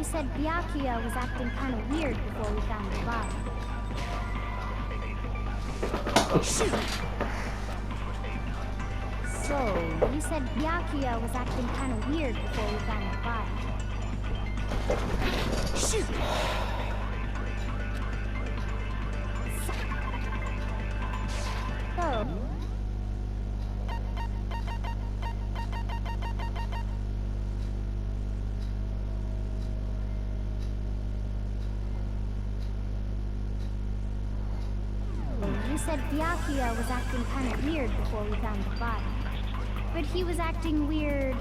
said Byakuya was acting kind of weird before we found the body. So, you said Byakuya was acting kind of weird before we found the body. Shoot! So... You said Byakuya was acting kind of weird before we found the body. But he was acting weird...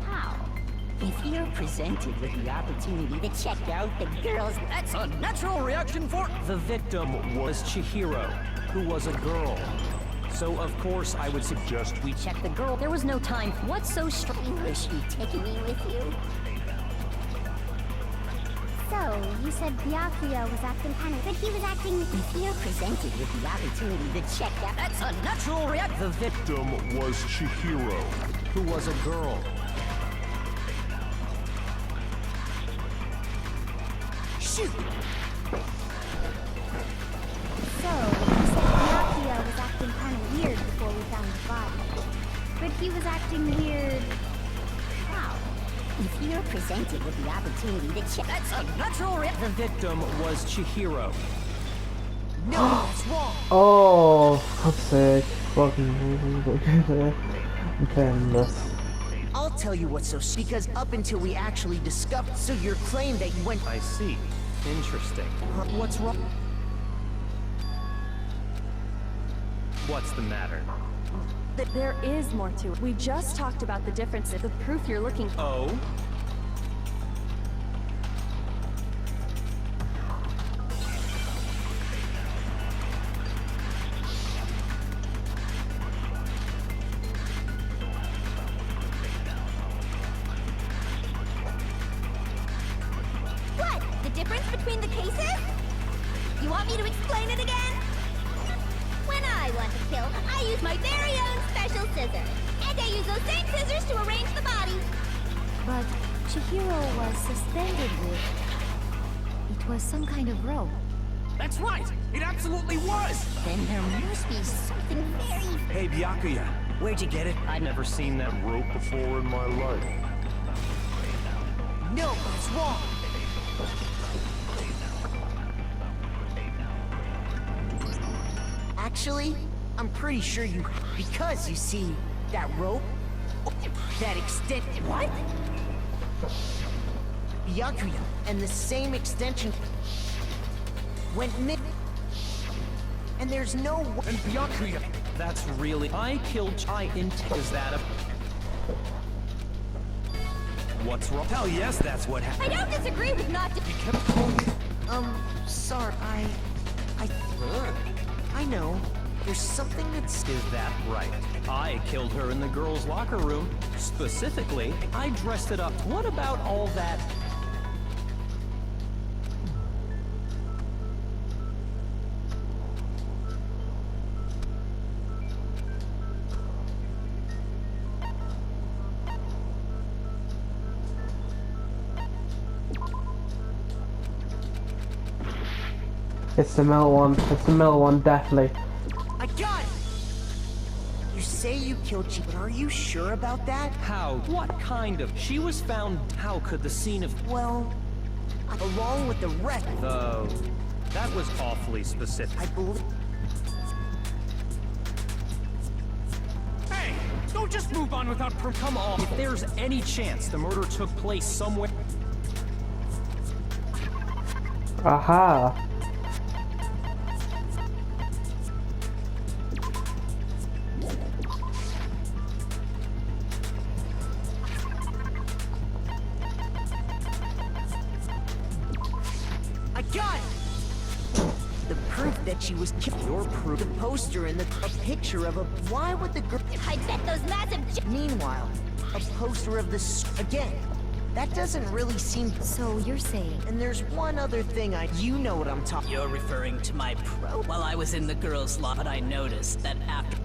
how? If you're presented with the opportunity to check out the girls, that's a natural reaction for... The victim was Chihiro, who was a girl. So, of course, I would suggest we check the girl. There was no time. What's so strange? Wish you'd taken me with you. So, you said Byakuya was acting kind of... but he was acting... If you're presented with the opportunity to check out... That's a natural reaction. The victim was Chihiro, who was a girl. Shoot! So, you said Byakuya was acting kind of weird before we found the body. But he was acting weird... how? If you're presented with the opportunity to check... That's a natural reaction. The victim was Chihiro. No, that's wrong! Oh, for God's sake. Fucking... I'm playing this. I'll tell you what's so because up until we actually discovered, so your claim that you went... I see. Interesting. What's wrong? What's the matter? There is more to it. We just talked about the differences, the proof you're looking for. Oh? What? The difference between the cases? You want me to explain it again? When I want to kill, I use my very own special scissors. And I use those same scissors to arrange the body. But Chihiro was suspended with... it was some kind of rope. That's right! It absolutely was! Then there must be something very... Hey, Byakuya, where'd you get it? I'd never seen that rope before in my life. No, it's wrong. Actually, I'm pretty sure you... because, you see, that rope... that extent... What? Byakuya, and the same extension... went mid... and there's no... And Byakuya... That's really... I killed... Is that a... What's wrong? Hell yes, that's what happened. I don't disagree with not... You kept calling... sorry, I know. There's something that's... Is that right? I killed her in the girls' locker room. Specifically, I dressed it up. What about all that... It's the middle one. It's the middle one, definitely. I got it! You say you killed Chi, but are you sure about that? How? What kind of... She was found... How could the scene of... Well, along with the rest... Though... That was awfully specific. I believe... Hey! Don't just move on without proof. Come on. If there's any chance the murder took place somewhere... Aha! I got it! The proof that she was killed. Your proof. The poster and a picture of a... Why would the girl... I bet those massive... Meanwhile, a poster of this... Again, that doesn't really seem... So you're saying... And there's one other thing You know what I'm talking... You're referring to my pro... While I was in the girls' lot, but I noticed that after...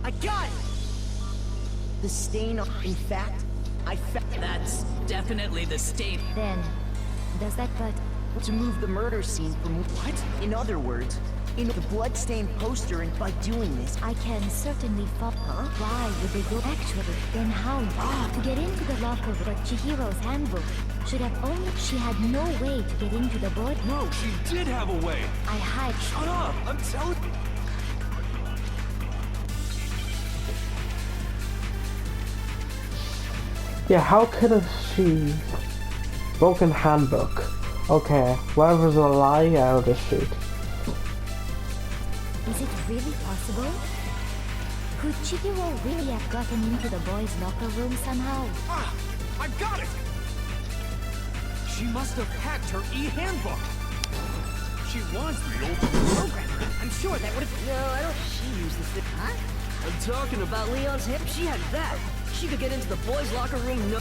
I got it! The stain, in fact, That's definitely the state. Then, does that but... to move the murder scene from what? In other words, in the bloodstained poster, and by doing this, I can certainly follow. Huh? Why would they go actually? Then how? To get into the locker room, but Chihiro's handbook should have only... She had no way to get into the board. No, she did have a way. I had... Shut up! I'm telling you. Yeah, how could have she broken handbook? Okay, whatever's a lie, I'll just shoot. Is it really possible? Could Chihiro really have gotten into the boys' locker room somehow? Ah! I've got it! She must have hacked her e-handbook. She was the ultimate programmer. I'm sure that would have... No, I don't... She used this... Huh? I'm talking about Leon's hip. She had that. She could get into the boys' locker room. No.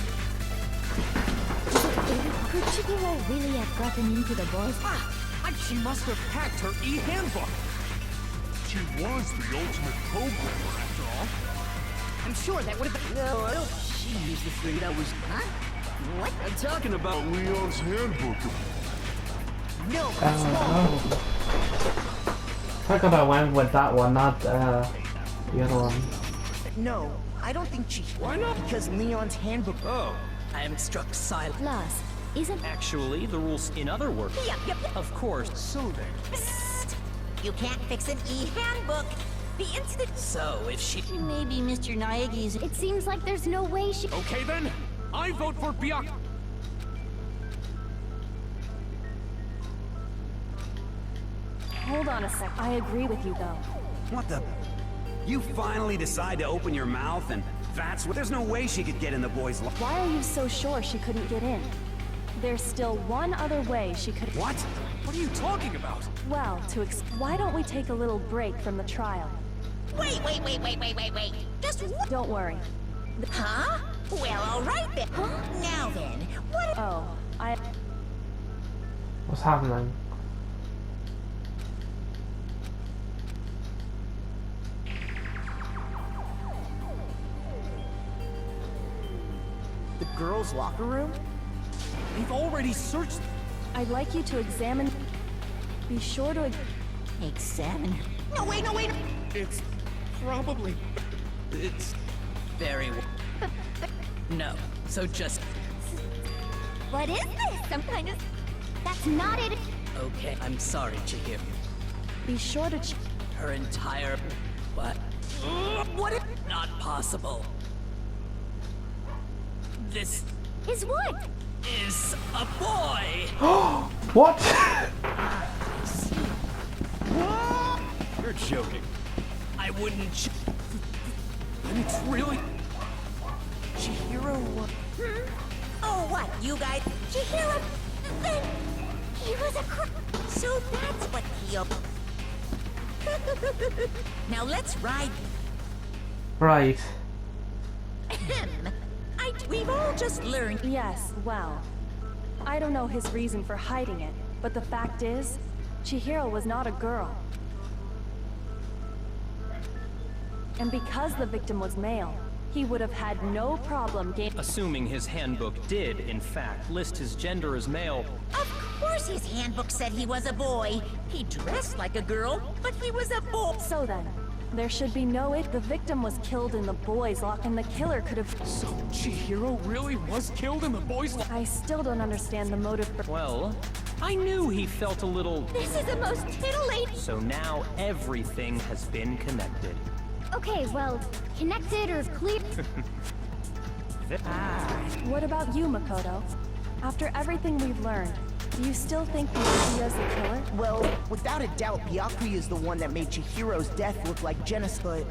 Could Chihiro really have gotten into the boys'... She must have hacked her e-handbook. She was the ultimate programmer after all. I'm sure that would have been... No, I don't... She used the thing that was... Huh? What? I'm talking about Leon's handbook. No, it's wrong. I could have went with that one, not the other one. No, I don't think she... Why not? Because Leon's handbook... Oh, I am struck silent. Plus, isn't... actually, the rules, in other words. Yep. Of course. So then, Psst. You can't fix an e-handbook. The incident... So, if she... Maybe Mr. Naegi's. It seems like there's no way she... Okay then, I vote for Byakuya. Hold on a sec. I agree with you, though. What the? You finally decide to open your mouth, and that's what. There's no way she could get in the boys' locker. Why are you so sure she couldn't get in? There's still one other way she could... What? What are you talking about? Well, why don't we take a little break from the trial? Wait. Just what? Don't worry. Huh? Well, all right then. Now then, what... Oh, What's happening? The girls' locker room? We've already searched. I'd like you to examine... Be sure to... Examine. No, wait. It's probably. It's. Very well. No, so just... What is this? Some kind of... That's not it. Okay, I'm sorry, Chihiro. Be sure to... Her entire... What? What if... Not possible. This Is what? is a boy! What? You're joking. I wouldn't... And it's really. Chihiro... Oh, what? You guys... Chihiro... Then... He was a So that's what he... Now let's ride... Right. We've all just learned... Yes, well... I don't know his reason for hiding it, but the fact is, Chihiro was not a girl. And because the victim was male, he would have had no problem Assuming his handbook did, in fact, list his gender as male. Of course his handbook said he was a boy. He dressed like a girl, but he was a boy. So then, there should be no it. The victim was killed in the boys' lock, and the killer could have... So Chihiro really was killed in the boys' I still don't understand the motive for... Well, I knew he felt a little. This is the most titillating... So now everything has been connected. Okay, well, connected or clear... What about you, Makoto? After everything we've learned, do you still think Byakuya's the killer? Well, without a doubt, Byakuya is the one that made Chihiro's death look like genocide.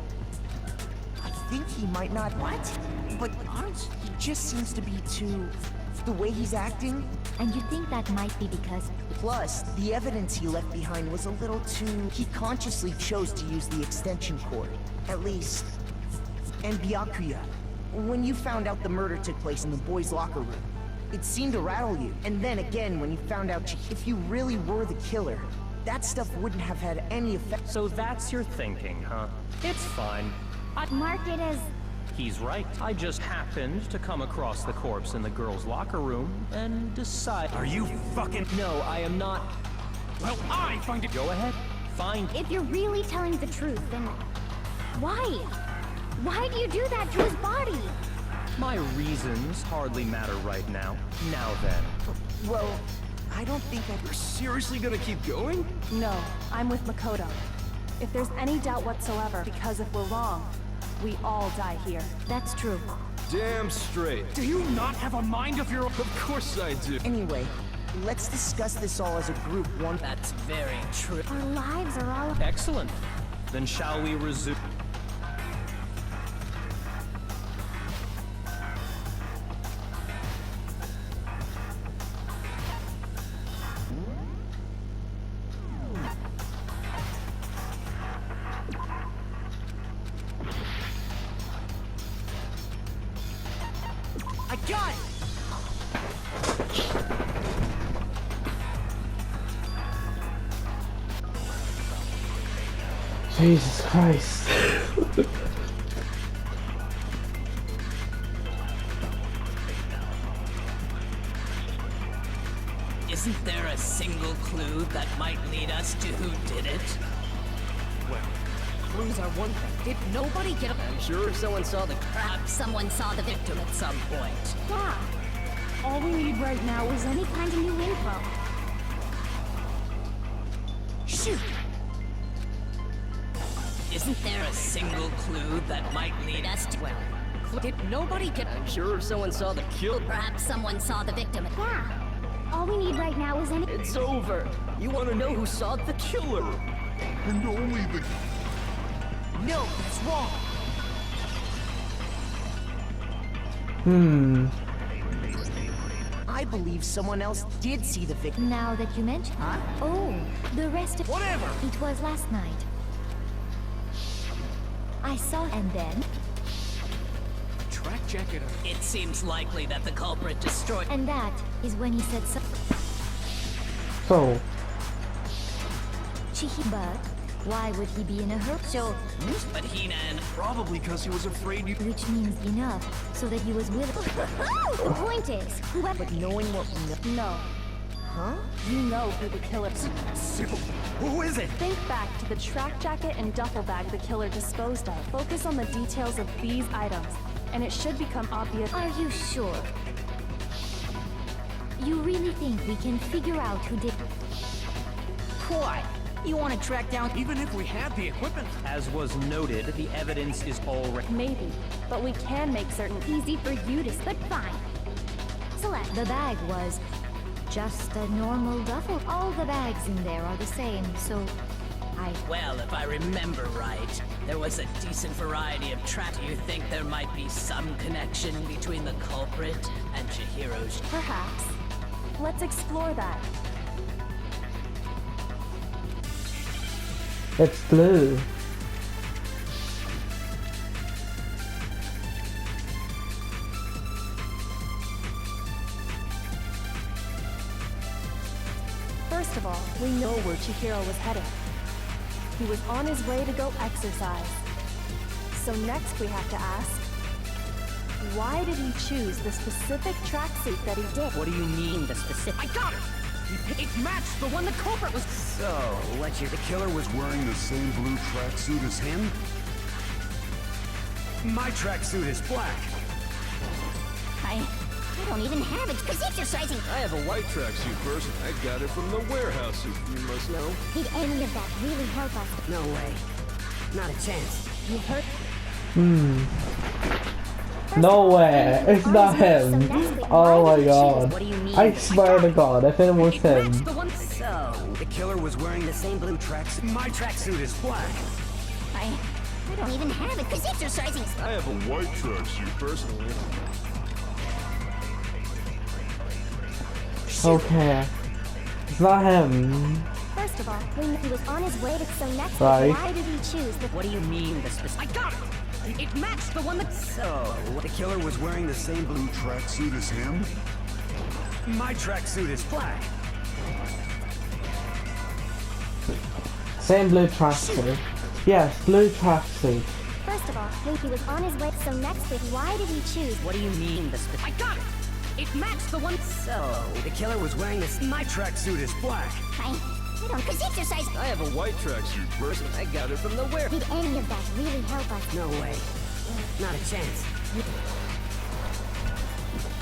I think he might not... What? But honestly, he just seems to be too... The way he's acting... And you think that might be because... Plus, the evidence he left behind was a little too... He consciously chose to use the extension cord. At least... And Byakuya, when you found out the murder took place in the boys' locker room, it seemed to rattle you. And then again, when you found out if you really were the killer, that stuff wouldn't have had any effect. So that's your thinking, huh? It's fine. Mark it as... He's right. I just happened to come across the corpse in the girls' locker room and decide. Are you fucking... No, I am not. Well, I find it. Go ahead. Find. If you're really telling the truth, then... Why? Why do you do that to his body? My reasons hardly matter right now. Now then. Well, I don't think we're seriously gonna keep going? No, I'm with Makoto. If there's any doubt whatsoever, because if we're wrong, we all die here. That's true. Damn straight. Do you not have a mind of your own? Of course I do. Anyway, let's discuss this all as a group one. That's very true. Our lives are all... Excellent. Then shall we resume? I got it! Jesus Christ. Isn't there a single clue that might lead us to who did it? Well, clues are one thing. Did nobody get up? I'm sure someone saw the... Perhaps someone saw the victim at some point. Yeah. All we need right now is any kind of new info. Shoot! Isn't there a single clue that might lead us to... Well, did nobody get... I'm sure someone saw the kill. Perhaps someone saw the victim at... Yeah. All we need right now is any... It's over. You want to know who saw the killer? And only the... No, that's wrong. I believe someone else did see the victim. Now that you mention... Huh? Oh, the rest of... Whatever! It was last night. I saw... And then... Track jacket. It seems likely that the culprit destroyed... And that is when he said so... So, But why would he be in a hurry? So... But Hina and... Probably because he was afraid you... Which means enough, so that he was with... The point is, whoever... But knowing what we know... No. Huh? You know who the killer is. Who is it? Think back to the track jacket and duffel bag the killer disposed of. Focus on the details of these items, and it should become obvious. Are you sure? You really think we can figure out who did... Why? You want to track down... Even if we had the equipment. As was noted, the evidence is already... Maybe, but we can make certain. Easy for you to... But fine. Select. The bag was... just a normal duffel. All the bags in there are the same, so... Well, if I remember right, there was a decent variety of track. Do you think there might be some connection between the culprit and Chihiro's... Perhaps. Let's explore that. it's blue. First of all, we know where Chihiro was heading. He was on his way to go exercise. So next we have to ask, why did he choose the specific tracksuit that he did? What do you mean, the specific... I got it! It matched the one the culprit was... So, what you... The killer was wearing the same blue tracksuit as him? My tracksuit is black. I don't even have it, because exercising... I have a white tracksuit first. I got it from the warehouse, you must know. Did any of that really help us? No way. Not a chance. You hurt... No way, it's not him. Oh my god. What do you mean? I swear to god, if it was him. The one... So, the killer was wearing the same blue tracksuit. My tracksuit is black. I don't even have it, because exercising... I have a white tracksuit personally. Okay. It's not him. First of all, when he was on his way to... So next, Right. why did he choose the... What do you mean, the specific... I got it! It matched the one that... So, the killer was wearing the same blue... Tracksuit as him? My tracksuit is black. Same blue tracksuit. Yes, blue tracksuit. First of all, Winky was on his way, so next week, why did he choose? What do you mean, the I got it! It matched the one. So, the killer was wearing this. My tracksuit is black. I don't, cause exercise. I have a white tracksuit first. I got it from the wear. Did any of that really help us? No way. Not a chance.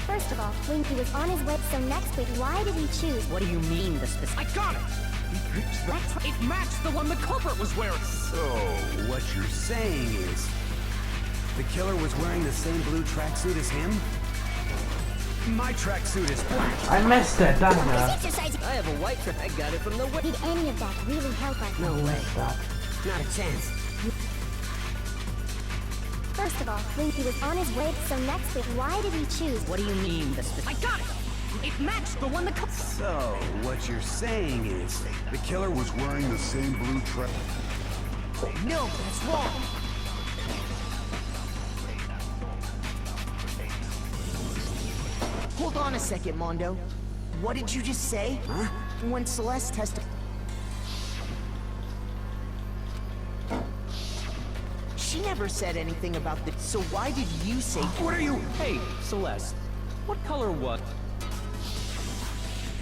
First of all, Winky was on his way, so next week, why did he choose? What do you mean, the I got it! It matched the one the culprit was wearing. So, what you're saying is... the killer was wearing the same blue tracksuit as him? My tracksuit is black. I missed it, damn it. Exercise. I have a white track. I got it from the wear. Did any of that really help us? No way. That. Not a chance. First of all, Winky was on his way, so next week, why did he choose? What do you mean, the I got it! It matched the one the culprit. So, what you're saying is... The killer was wearing the same blue track. No, that's wrong. Hold on a second, Mondo. What did you just say? Huh? When Celeste testified... She never said anything about this, so why did you say... What are you... Hey, Celeste. What color was...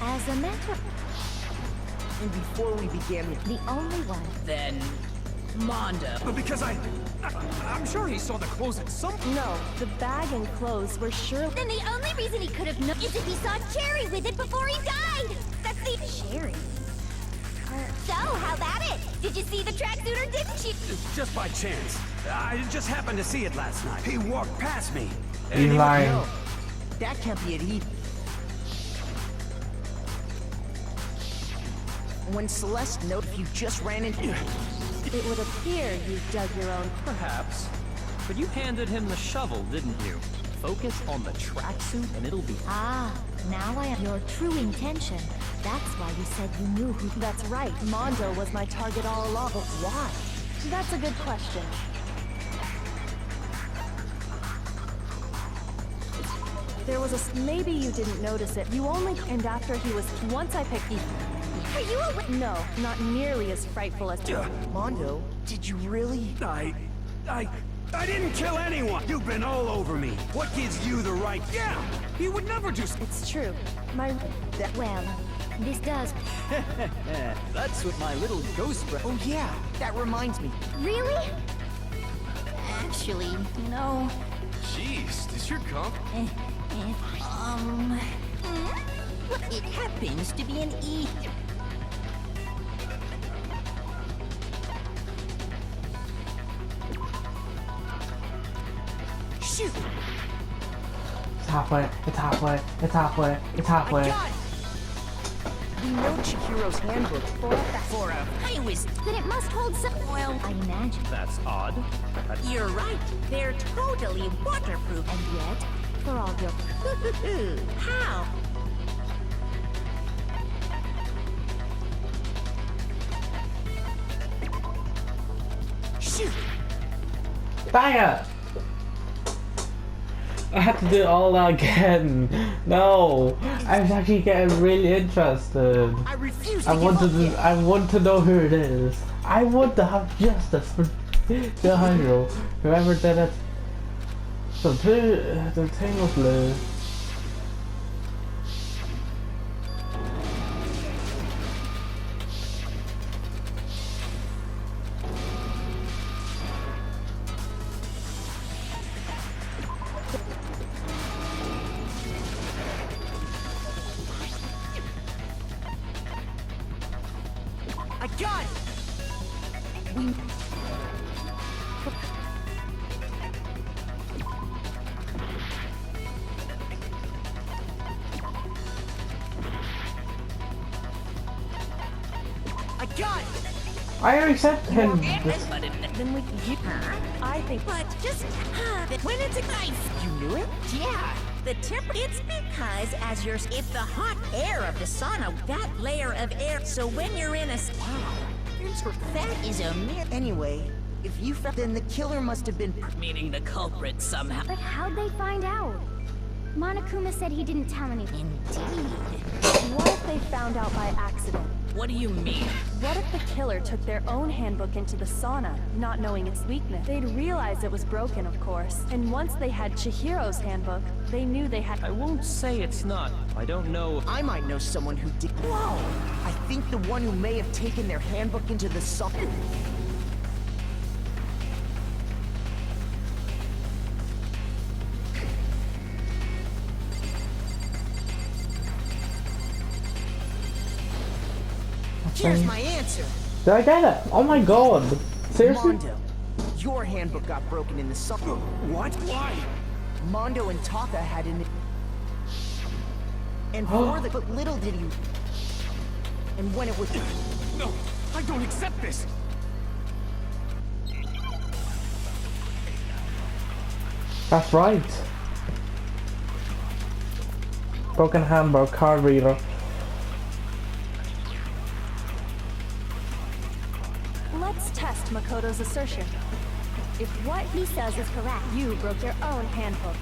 As a matter, And before we began, the only one. Then, Mondo. But because I'm sure he saw the clothes at some point. No, the bag and clothes were sure. Then the only reason he could have known is if he saw Cherry with it before he died! That's the... Cherry? So, how about it? Did you see the tracksuit or didn't you? Just by chance. I just happened to see it last night. He walked past me. And He's he lying. No, that can't be it either. When Celeste noticed you just ran into... It would appear you dug your own. Perhaps. But you handed him the shovel, didn't you? Focus on the tracksuit and it'll be... Ah, now I have your true intention. That's why you said you knew who... That's right, Mondo was my target all along. But why? That's a good question. There was a... Maybe you didn't notice it. You only... And after he was... Once I picked... Are you aware? No, not nearly as frightful as... Mondo, did you really... I didn't kill anyone! You've been all over me! What gives you the right... Yeah! He would never do... It's true. My... Well, this does... That's what my little ghost friend... Oh yeah, that reminds me. Really? Actually, you know... Jeez, does your comp... It happens to be an E. Shoot! It's halfway, it's halfway, it's halfway, it's halfway. I got it! We know Chihiro's handbook. I was... Then it must hold some... Well, I imagine. That's odd. You're right. They're totally waterproof. And yet, for all your... How? Shoot! Dang it! I had to do all that again. No, I was actually getting really interested. I refuse to I want to. give up. I want to know who it is. I want to have justice for Chihiro, whoever did it. So the thing was blue. I got it! We... I got it! I already said to him. This, Then we... I think... But just when it's a nice. You knew it? Yeah, the temp. It's because as you're, if the hot air of the sauna, that layer of air. So when you're in a that is a mere. Anyway, if you found... Then the killer must have been... Meaning the culprit somehow. But how'd they find out? Monokuma said he didn't tell anything. Indeed. What if they found out by accident? What do you mean? What if the killer took their own handbook into the sauna, not knowing its weakness? They'd realize it was broken, of course. And once they had Chihiro's handbook, they knew they had... I won't say it's not. I don't know. I might know someone who did. Whoa! I think the one who may have taken their handbook into the sauna. Here's my answer. Did I get it? Oh my god. Seriously? Mondo, your handbook got broken in the sauna. What? Why? Mondo and Taka had an... And for the... But little did he... And when it was... No, I don't accept this. That's right. Broken handbook, card reader. Let's test Makoto's assertion. If what he says is correct, you broke your own handbook.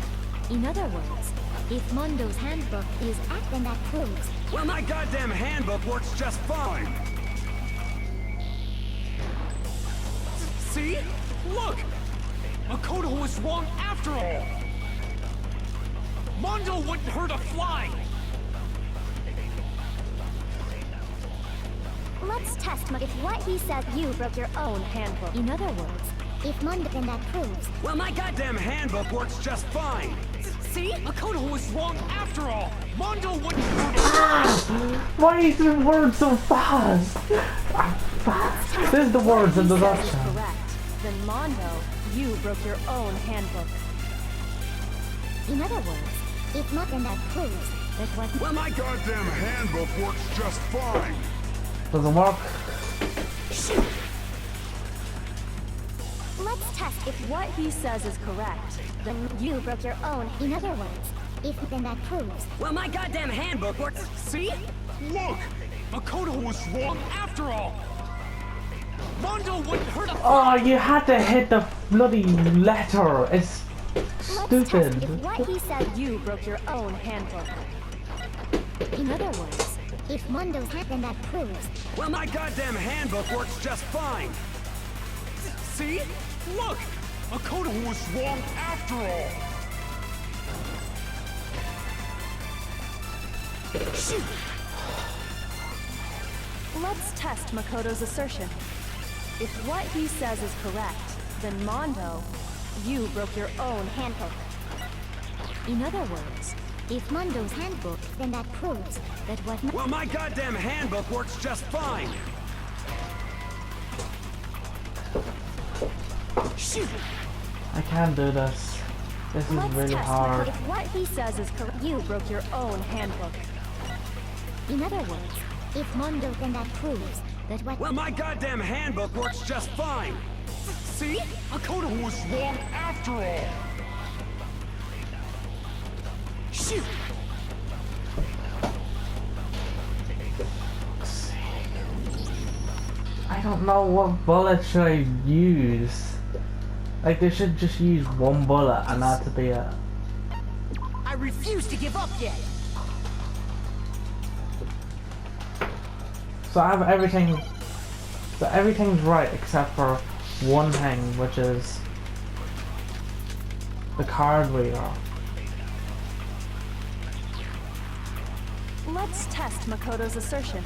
In other words, if Mondo's handbook is act, then that proves. Well, my goddamn handbook works just fine. See? Look! Makoto was wrong after all! Mondo wouldn't hurt a fly! Let's test If what he says, you broke your own handbook. In other words, if Mondo, then that proves. Well, my goddamn handbook works just fine. See? Makoto was wrong after all! Mondo wouldn't hurt Why is the word so fast? This is the words in the Russian. Correct. Then Mondo, you broke your own handbook. In other words, if Mondo, then that proves that what. Well, my goddamn handbook works just fine. Doesn't work. Let's test if what he says is correct. Then you broke your own. In other words, if then that proves. Well, my goddamn handbook works. See? Look! Makoto was wrong after all! Mondo wouldn't hurt a Oh, you had to hit the bloody letter. It's Let's test if stupid. what he said, you broke your own handbook. In other words, if Mondo's hand, then that proves. Well, my goddamn handbook works just fine. See? Look! Makoto was wrong after all! Let's test Makoto's assertion. If what he says is correct, then Mondo, you broke your own handbook. In other words, if Mondo's handbook, then that proves that what. Well, my goddamn handbook works just fine. I can't do this. This is Let's really test hard. If what he says is correct, you broke your own handbook. In other words, if Mondo, then that proves that what. Well, my goddamn handbook works just fine. See? Makoto was wrong after all! Shoot! I don't know what bullet should I use. Like, they should just use one bullet and that to be it. I refuse to give up yet. So I have everything. So everything's right except for one thing, which is the card reader. Let's test Makoto's assertion.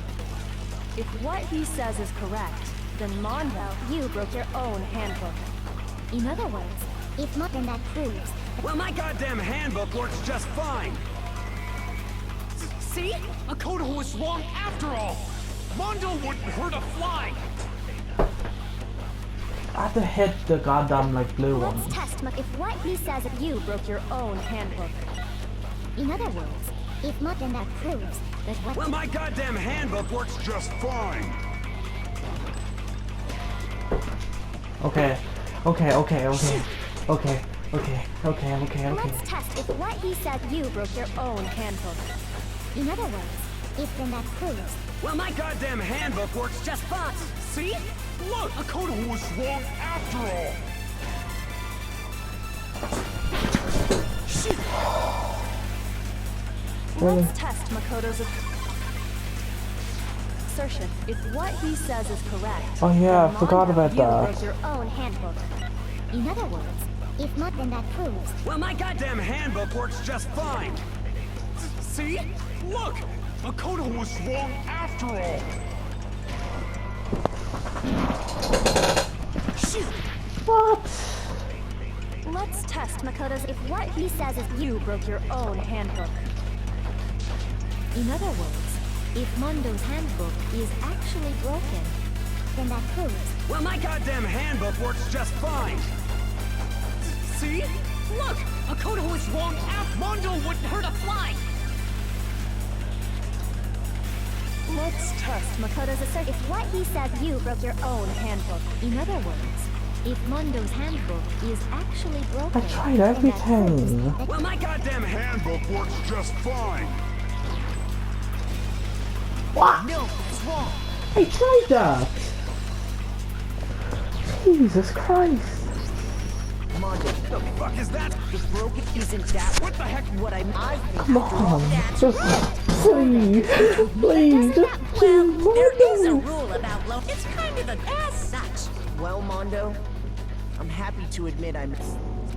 If what he says is correct, then Mondo, you broke your own handbook. In other words, if Mondo, then that proves. Well, my goddamn handbook works just fine. See? Makoto was wrong after all! Mondo wouldn't hurt a fly! I have to hit the goddamn like blue one. Let's test if what he says, You broke your own handbook. in other words, if Mondo, then that proves that what. Well, my goddamn handbook works Just fine. Okay. Okay. Okay. Okay. Okay. Okay. Okay. Okay. Okay. Let's test if what he said, you broke your own handbook. In other words, if then that proves. Well, my goddamn handbook works just fine. See? Look! Makoto was wrong after all! Really? Let's test Makoto's. assertion. If what he says is correct, Oh yeah, I then forgot Mondo, about you that. wrote your own handbook. In other words, if not, then that proves. Well, my goddamn handbook works just fine. See? Look! Makoto was wrong after all! Shoot! What? Let's test Makoto's. If what he says is you broke your own handbook. In other words, if Mondo's handbook is actually broken, then that proves. Well, my goddamn handbook works just fine. See? Look! Makoto was wrong after Mondo wouldn't hurt a fly! Let's test Makoto's assertion. If what he says you broke your own handbook. In other words, if Mondo's handbook is actually broken, I tried then that proves everything. that Well, my goddamn Handbook works just fine. What? No, it's wrong. I tried that. Jesus Christ. Mondo, the fuck is that? the broken isn't that. What the heck? What I think. Come on. Just please. Please. Just Well, there is a Mondo. rule about low. It's kind of as such. Well, Mondo, I'm happy to admit I'm.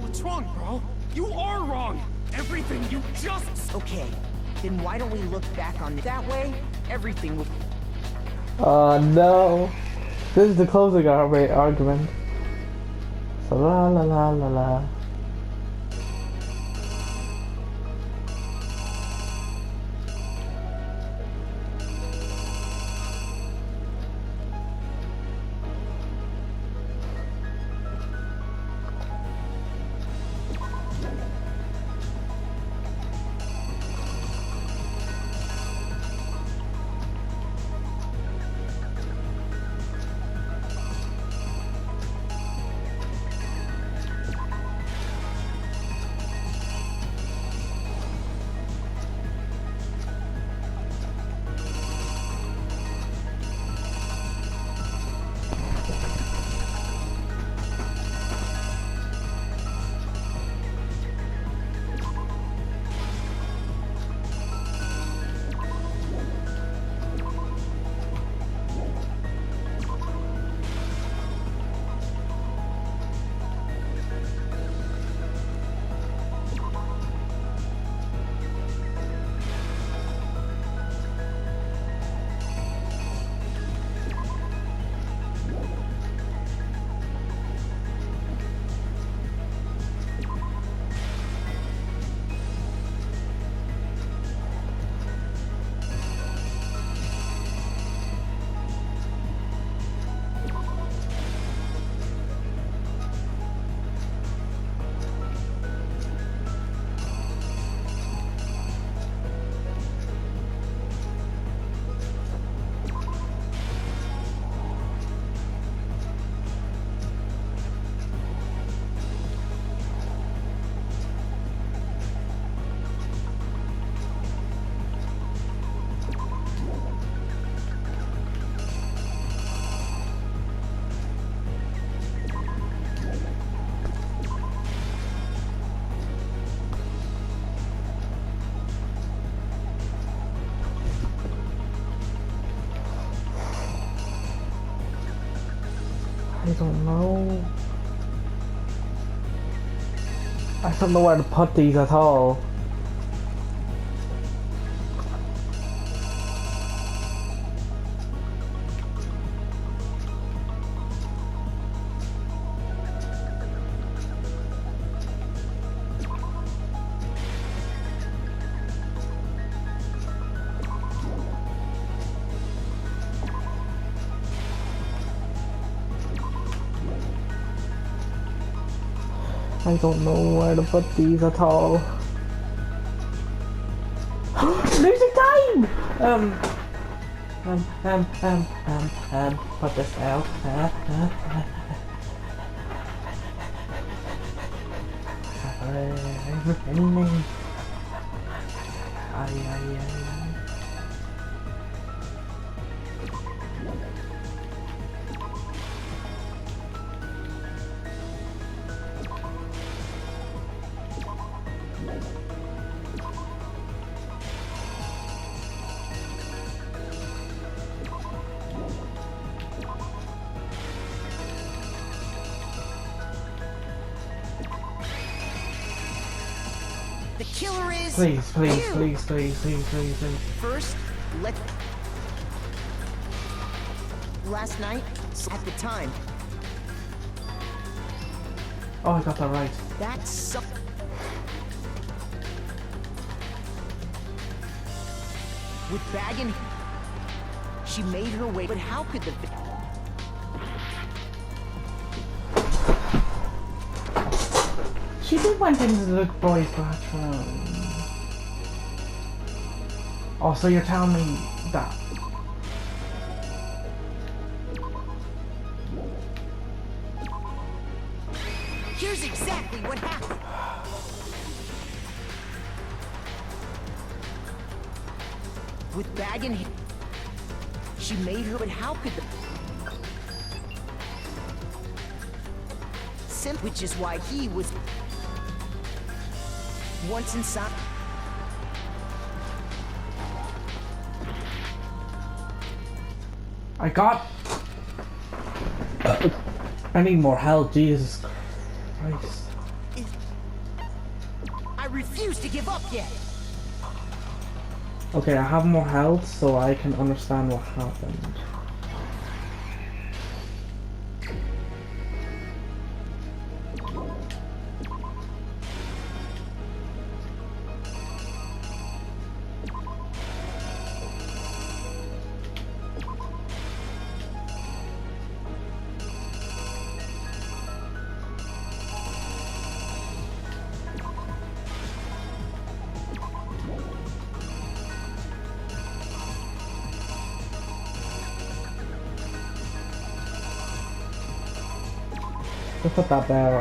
What's wrong, bro? You are wrong! Everything you just... Okay, then why don't we look back on it? That way, everything will. No. This is the closing argument. So la la la la la. I don't know. I don't know where to put these at all. I don't know where to put these at all. Music time! Put this out. Anything. is Please, please, you. please, please, please, please, please. First, last night, at the time, Oh, I got that right. that's so... With bag in... She made her way, but how could the... She did went into the boys' bathroom. Oh, so you're telling me that? Here's exactly what happened. With bag in hand, she made her, but how could the... Which is why he was... Once inside... I got... I need more help, Jesus Christ. I refuse to give up yet. Okay, I have more health so I can understand what happened. Let's put that there.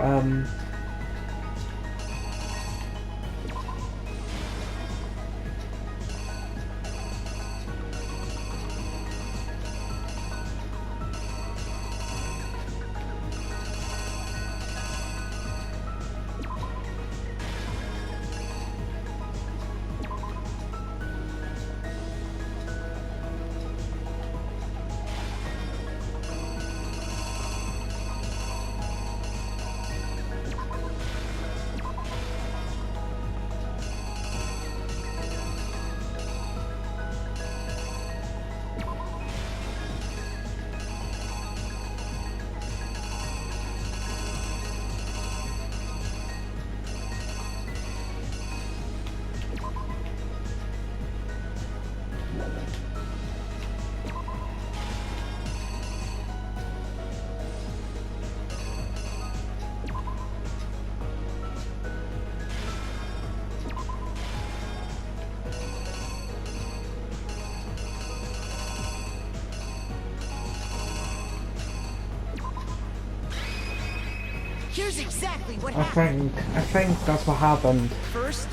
Here's exactly what I happened. think that's what happened. First,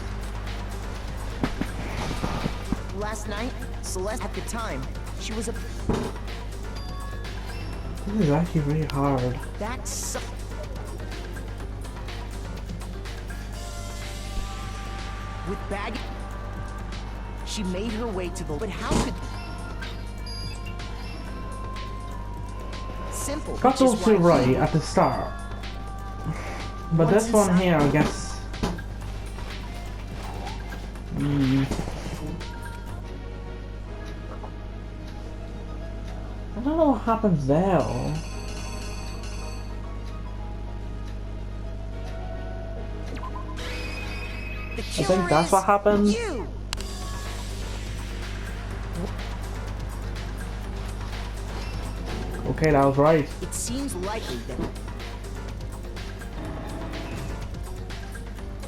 last night, Celeste at the time, she was a... This is actually really hard. That's so... With bag... She made her way to the... But how could... Simple. Got which is those two why right he- at the start. But Once this one inside- here, I guess... I don't know what happens there. The I killer think that's is what happened. You. Okay, that was right. It seems likely that...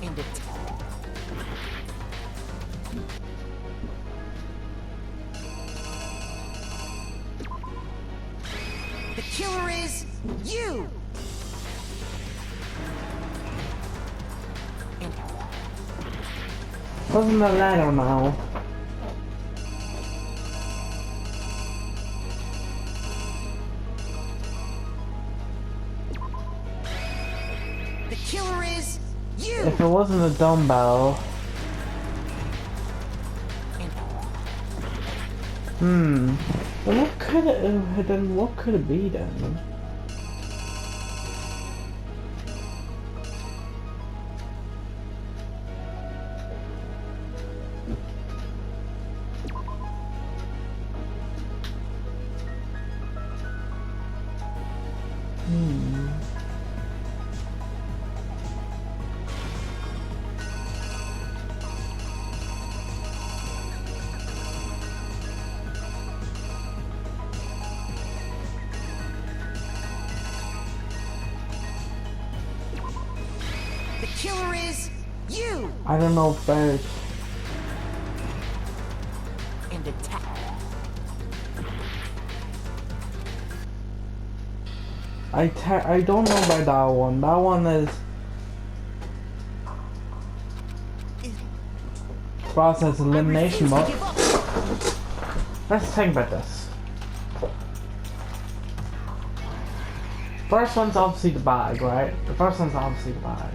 And it... The killer is... You! And... Wasn't the letter now? The killer is... You! If it wasn't a dumbbell... And... Well, what could it... Then what could it be then? killer is you! I don't know, but And attack. I don't know about that one. That one is process elimination mode. Let's think about this. First one's obviously the bag, right? The first one's obviously the bag.